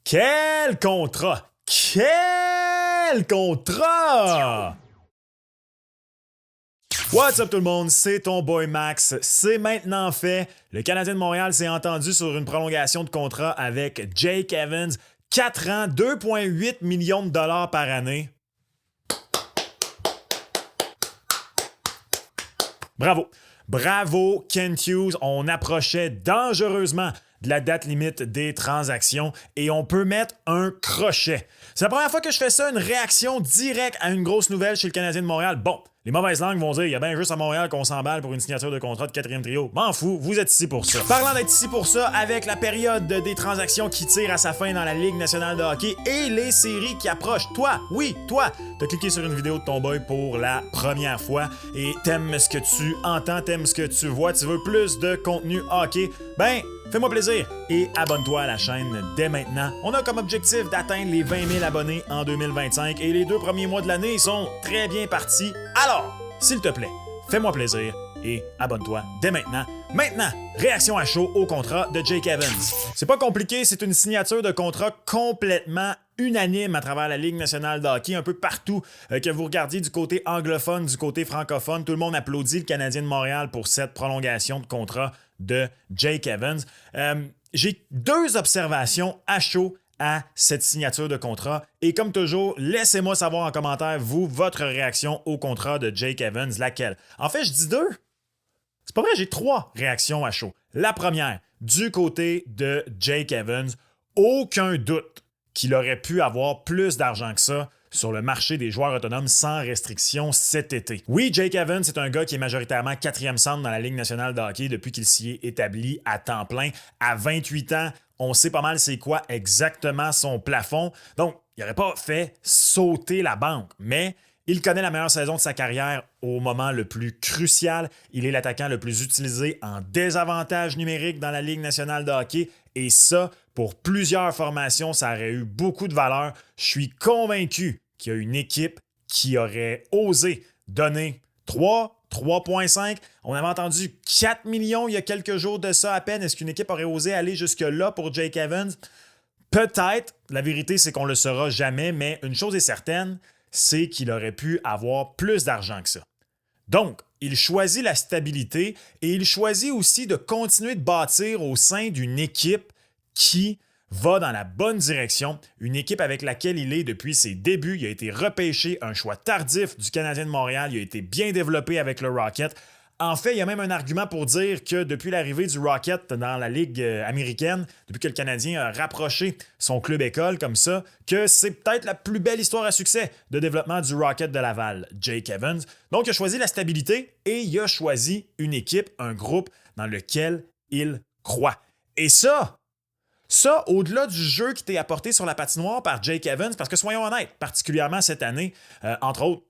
Quel contrat! Quel contrat! What's up tout le monde, c'est ton boy Max. C'est maintenant fait. Le Canadien de Montréal s'est entendu sur une prolongation de contrat avec Jake Evans. 4 ans, 2,8 millions de dollars par année. Bravo. Bravo, Kent Hughes. On approchait dangereusement de la date limite des transactions et on peut mettre un crochet. C'est la première fois que je fais ça, une réaction directe à une grosse nouvelle chez le Canadien de Montréal. Bon, les mauvaises langues vont dire il y a bien juste à Montréal qu'on s'emballe pour une signature de contrat de quatrième trio. M'en fous, vous êtes ici pour ça. Parlant d'être ici pour ça, avec la période des transactions qui tire à sa fin dans la Ligue nationale de hockey et les séries qui approchent, toi, oui, toi, t'as cliqué sur une vidéo de ton boy pour la première fois et t'aimes ce que tu entends, t'aimes ce que tu vois, tu veux plus de contenu hockey, ben, fais-moi plaisir et abonne-toi à la chaîne dès maintenant. On a comme objectif d'atteindre les 20 000 abonnés en 2025 et les 2 premiers mois de l'année sont très bien partis. Alors, s'il te plaît, fais-moi plaisir et abonne-toi dès maintenant. Maintenant, réaction à chaud au contrat de Jake Evans. C'est pas compliqué, c'est une signature de contrat complètement unanime à travers la Ligue nationale de hockey, un peu partout, que vous regardiez du côté anglophone, du côté francophone, tout le monde applaudit le Canadien de Montréal pour cette prolongation de contrat de Jake Evans. J'ai 2 observations à chaud à cette signature de contrat. Et comme toujours, laissez-moi savoir en commentaire, vous, votre réaction au contrat de Jake Evans, laquelle? En fait, je dis 2. C'est pas vrai, j'ai 3 réactions à chaud. La première, du côté de Jake Evans, aucun doute qu'il aurait pu avoir plus d'argent que ça sur le marché des joueurs autonomes sans restriction cet été. Oui, Jake Evans, c'est un gars qui est majoritairement 4e centre dans la Ligue nationale de hockey depuis qu'il s'y est établi à temps plein. À 28 ans, on sait pas mal c'est quoi exactement son plafond. Donc, il n'aurait pas fait sauter la banque, mais il connaît la meilleure saison de sa carrière au moment le plus crucial. Il est l'attaquant le plus utilisé en désavantage numérique dans la Ligue nationale de hockey. Et ça, pour plusieurs formations, ça aurait eu beaucoup de valeur. Je suis convaincu qu'il y a une équipe qui aurait osé donner 3,5. On avait entendu 4 millions il y a quelques jours de ça à peine. Est-ce qu'une équipe aurait osé aller jusque-là pour Jake Evans? Peut-être. La vérité, c'est qu'on ne le saura jamais, mais une chose est certaine, c'est qu'il aurait pu avoir plus d'argent que ça. Donc, il choisit la stabilité et il choisit aussi de continuer de bâtir au sein d'une équipe qui va dans la bonne direction, une équipe avec laquelle il est depuis ses débuts. Il a été repêché, un choix tardif du Canadien de Montréal. Il a été bien développé avec le Rocket. En fait, il y a même un argument pour dire que depuis l'arrivée du Rocket dans la Ligue américaine, depuis que le Canadien a rapproché son club-école comme ça, que c'est peut-être la plus belle histoire à succès de développement du Rocket de Laval, Jake Evans. Donc, il a choisi la stabilité et il a choisi une équipe, un groupe dans lequel il croit. Et ça, au-delà du jeu qui t'est apporté sur la patinoire par Jake Evans, parce que soyons honnêtes, particulièrement cette année, entre autres,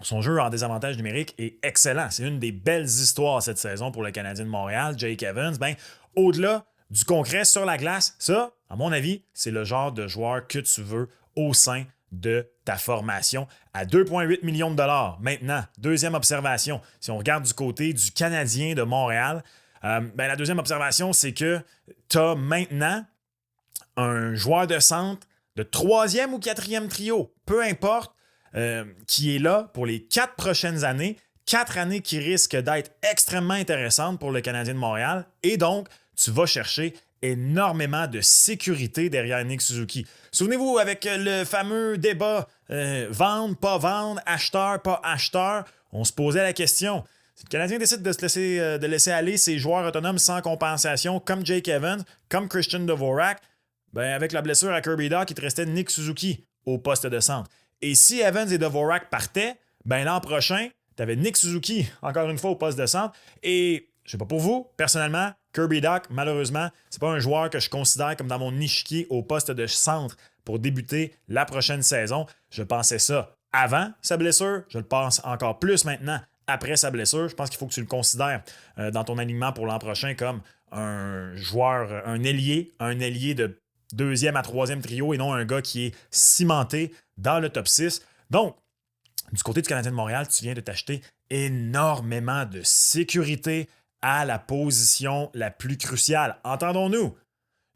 son jeu en désavantage numérique est excellent. C'est une des belles histoires cette saison pour le Canadien de Montréal, Jake Evans. Ben, au-delà du concret sur la glace, ça, à mon avis, c'est le genre de joueur que tu veux au sein de ta formation à 2,8 millions de dollars. Maintenant, deuxième observation, si on regarde du côté du Canadien de Montréal, la deuxième observation, c'est que tu as maintenant un joueur de centre de 3e ou 4e trio, peu importe, qui est là pour les 4 prochaines années, 4 années qui risquent d'être extrêmement intéressantes pour le Canadien de Montréal. Et donc, tu vas chercher énormément de sécurité derrière Nick Suzuki. Souvenez-vous, avec le fameux débat vendre, pas vendre, acheteur, pas acheteur, on se posait la question. Si le Canadien décide de laisser aller ses joueurs autonomes sans compensation, comme Jake Evans, comme Christian Dvorak, ben avec la blessure à Kirby Dach, il te restait Nick Suzuki au poste de centre. Et si Evans et Dvorak partaient, ben l'an prochain, tu avais Nick Suzuki, encore une fois, au poste de centre. Et, je sais pas pour vous, personnellement, Kirby Dach, malheureusement, c'est pas un joueur que je considère comme dans mon échiquier au poste de centre pour débuter la prochaine saison. Je pensais ça avant sa blessure, je le pense encore plus maintenant après sa blessure. Je pense qu'il faut que tu le considères dans ton alignement pour l'an prochain comme un joueur, un ailier de 2e à 3e trio et non un gars qui est cimenté dans le top 6. Donc, du côté du Canadien de Montréal, tu viens de t'acheter énormément de sécurité à la position la plus cruciale. Entendons-nous,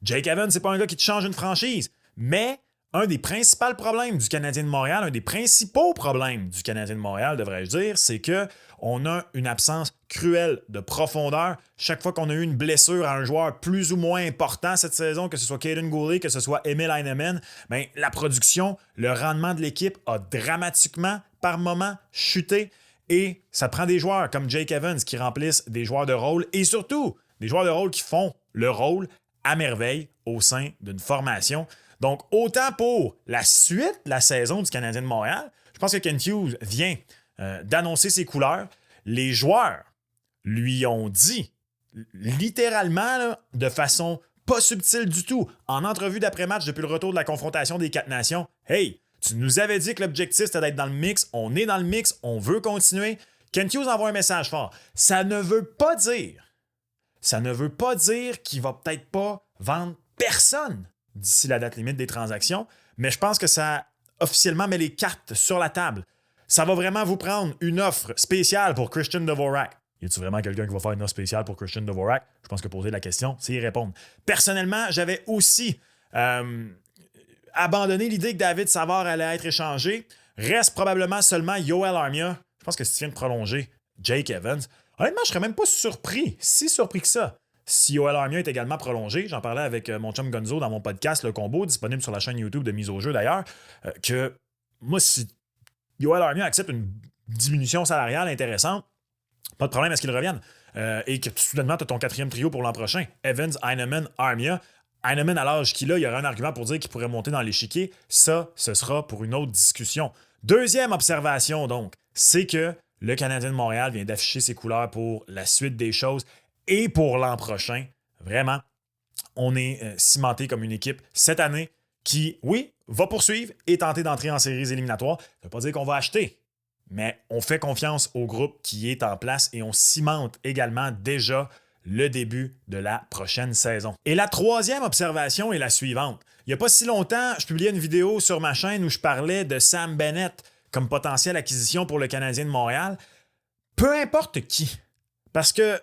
Jake Evans, c'est pas un gars qui te change une franchise, Mais un des principaux problèmes du Canadien de Montréal, un des principaux problèmes du Canadien de Montréal, devrais-je dire, c'est qu'on a une absence cruelle de profondeur. Chaque fois qu'on a eu une blessure à un joueur plus ou moins important cette saison, que ce soit Caden Goulet, que ce soit Emil Heinemann, bien, la production, le rendement de l'équipe a dramatiquement, par moment, chuté. Et ça prend des joueurs comme Jake Evans qui remplissent des joueurs de rôle et surtout des joueurs de rôle qui font le rôle à merveille au sein d'une formation. Donc, autant pour la suite de la saison du Canadien de Montréal, je pense que Kent Hughes vient d'annoncer ses couleurs. Les joueurs lui ont dit, littéralement, là, de façon pas subtile du tout, en entrevue d'après-match depuis le retour de la confrontation des 4 nations, « Hey, tu nous avais dit que l'objectif c'était d'être dans le mix, on est dans le mix, on veut continuer. » Kent Hughes envoie un message fort. Ça ne veut pas dire qu'il va peut-être pas vendre personne d'ici la date limite des transactions, mais je pense que ça officiellement met les cartes sur la table. Ça va vraiment vous prendre une offre spéciale pour Christian Dvorak. Y a-t-il vraiment quelqu'un qui va faire une offre spéciale pour Christian Dvorak? Je pense que poser la question, c'est y répondre. Personnellement, j'avais aussi abandonné l'idée que David Savard allait être échangé. Reste probablement seulement Joel Armia. Je pense que si tu viens de prolonger Jake Evans, honnêtement, je serais même pas surpris, si surpris que ça. Si Joel Armia est également prolongé, j'en parlais avec mon chum Gonzo dans mon podcast Le Combo, disponible sur la chaîne YouTube de Mise au jeu d'ailleurs, que moi, si Joel Armia accepte une diminution salariale intéressante, pas de problème à ce qu'il revienne. Et que soudainement, tu as ton 4e trio pour l'an prochain. Evans, Heinemann, Armia. Heinemann, à l'âge qu'il a, il y aura un argument pour dire qu'il pourrait monter dans l'échiquier. Ça, ce sera pour une autre discussion. Deuxième observation, donc, c'est que le Canadien de Montréal vient d'afficher ses couleurs pour la suite des choses et pour l'an prochain. Vraiment, on est cimenté comme une équipe cette année qui, oui, va poursuivre et tenter d'entrer en séries éliminatoires. Ça ne veut pas dire qu'on va acheter, mais on fait confiance au groupe qui est en place et on cimente également déjà le début de la prochaine saison. Et la troisième observation est la suivante. Il n'y a pas si longtemps, je publiais une vidéo sur ma chaîne où je parlais de Sam Bennett comme potentielle acquisition pour le Canadien de Montréal. Peu importe qui. Parce que,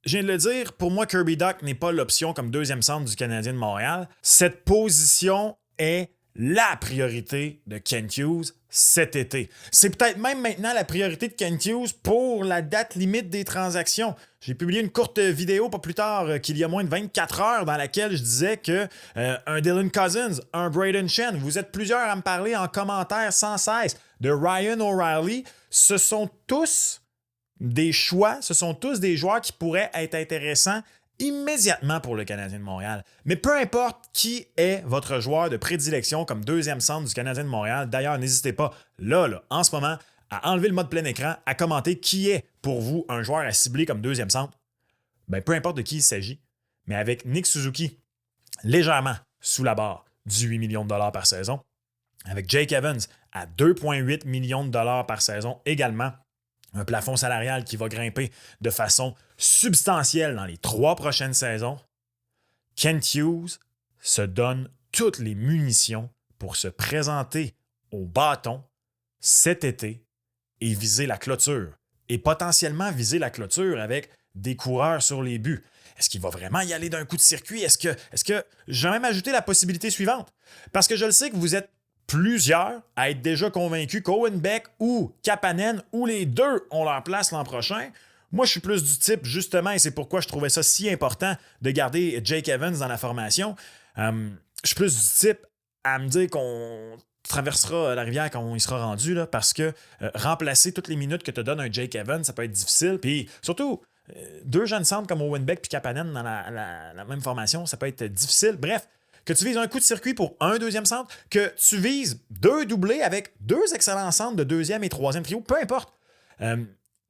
je viens de le dire, pour moi, Kirby Dach n'est pas l'option comme deuxième centre du Canadien de Montréal. Cette position est la priorité de Kent Hughes cet été. C'est peut-être même maintenant la priorité de Kent Hughes pour la date limite des transactions. J'ai publié une courte vidéo pas plus tard qu'il y a moins de 24 heures dans laquelle je disais que un Dylan Cousins, un Brayden Schenn, vous êtes plusieurs à me parler en commentaire sans cesse de Ryan O'Reilly, ce sont tous des choix, ce sont tous des joueurs qui pourraient être intéressants immédiatement pour le Canadien de Montréal. Mais peu importe qui est votre joueur de prédilection comme deuxième centre du Canadien de Montréal, d'ailleurs, n'hésitez pas, là, en ce moment, à enlever le mode plein écran, à commenter qui est pour vous un joueur à cibler comme deuxième centre. Ben, peu importe de qui il s'agit, mais avec Nick Suzuki légèrement sous la barre du 8 millions de dollars par saison, avec Jake Evans à 2,8 millions de dollars par saison également, un plafond salarial qui va grimper de façon substantielle dans les 3 prochaines saisons, Kent Hughes se donne toutes les munitions pour se présenter au bâton cet été et viser la clôture. Et potentiellement viser la clôture avec des coureurs sur les buts. Est-ce qu'il va vraiment y aller d'un coup de circuit? Est-ce que j'ai même ajouté la possibilité suivante? Parce que je le sais que vous êtes plusieurs à être déjà convaincus qu'Owen Beck ou Kapanen ou les deux ont leur place l'an prochain. Moi, je suis plus du type, justement, et c'est pourquoi je trouvais ça si important de garder Jake Evans dans la formation. Je suis plus du type à me dire qu'on traversera la rivière quand on y sera rendu, là, parce que remplacer toutes les minutes que te donne un Jake Evans, ça peut être difficile. Puis surtout, deux jeunes centres comme Owen Beck et Kapanen dans la même formation, ça peut être difficile. Bref, que tu vises un coup de circuit pour un deuxième centre, que tu vises 2 doublés avec 2 excellents centres de deuxième et troisième trio, peu importe.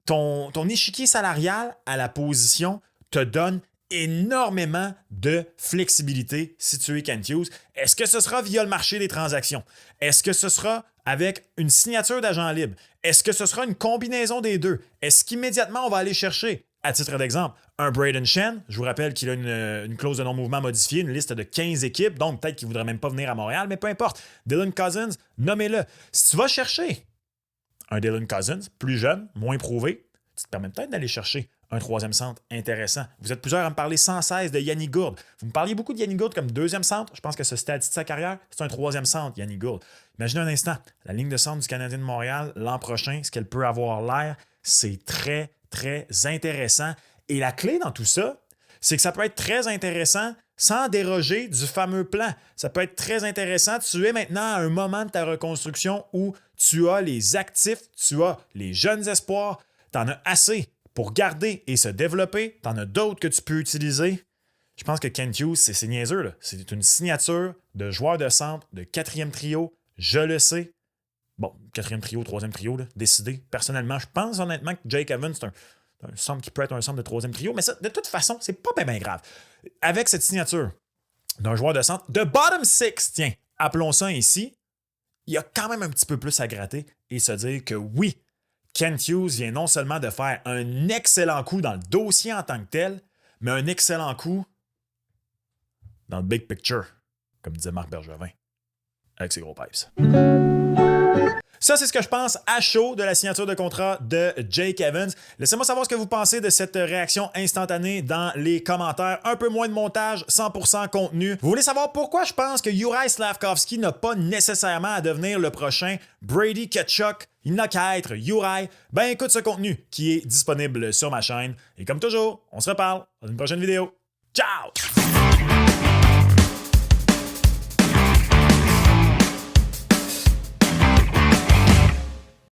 Ton échiquier salarial à la position te donne énormément de flexibilité si tu es Kent Hughes. Est-ce que ce sera via le marché des transactions? Est-ce que ce sera avec une signature d'agent libre? Est-ce que ce sera une combinaison des deux? Est-ce qu'immédiatement on va aller chercher, à titre d'exemple, un Brayden Schenn? Je vous rappelle qu'il a une clause de non-mouvement modifiée, une liste de 15 équipes, donc peut-être qu'il ne voudrait même pas venir à Montréal, mais peu importe. Dylan Cousins, nommez-le. Si tu vas chercher un Dylan Cousins, plus jeune, moins prouvé, tu te permets peut-être d'aller chercher un troisième centre intéressant. Vous êtes plusieurs à me parler sans cesse de Yanni Gourde. Vous me parliez beaucoup de Yanni Gourde comme deuxième centre. Je pense que ce stade de sa carrière, c'est un troisième centre, Yanni Gourde. Imaginez un instant, la ligne de centre du Canadien de Montréal l'an prochain, ce qu'elle peut avoir l'air, c'est très, très intéressant. Et la clé dans tout ça, c'est que ça peut être très intéressant sans déroger du fameux plan. Ça peut être très intéressant. Tu es maintenant à un moment de ta reconstruction où tu as les actifs, tu as les jeunes espoirs, tu en as assez pour garder et se développer. Tu en as d'autres que tu peux utiliser. Je pense que Kent Hughes, c'est niaiseux, là. C'est une signature de joueur de centre, de quatrième trio. Je le sais. Bon, quatrième trio, troisième trio, là, décidé. Personnellement, je pense honnêtement que Jake Evans, c'est un centre qui peut être un centre de troisième trio, mais ça, de toute façon, c'est pas bien grave. Avec cette signature d'un joueur de centre, de bottom six, tiens, appelons ça ici, il y a quand même un petit peu plus à gratter et se dire que oui, Kent Hughes vient non seulement de faire un excellent coup dans le dossier en tant que tel, mais un excellent coup dans le big picture, comme disait Marc Bergevin, avec ses gros pipes. Ça, c'est ce que je pense à chaud de la signature de contrat de Jake Evans. Laissez-moi savoir ce que vous pensez de cette réaction instantanée dans les commentaires. Un peu moins de montage, 100% contenu. Vous voulez savoir pourquoi je pense que Juraj Slafkovský n'a pas nécessairement à devenir le prochain Brady Tkachuk? Il n'a qu'à être Juraj. Ben écoute ce contenu qui est disponible sur ma chaîne. Et comme toujours, on se reparle dans une prochaine vidéo. Ciao!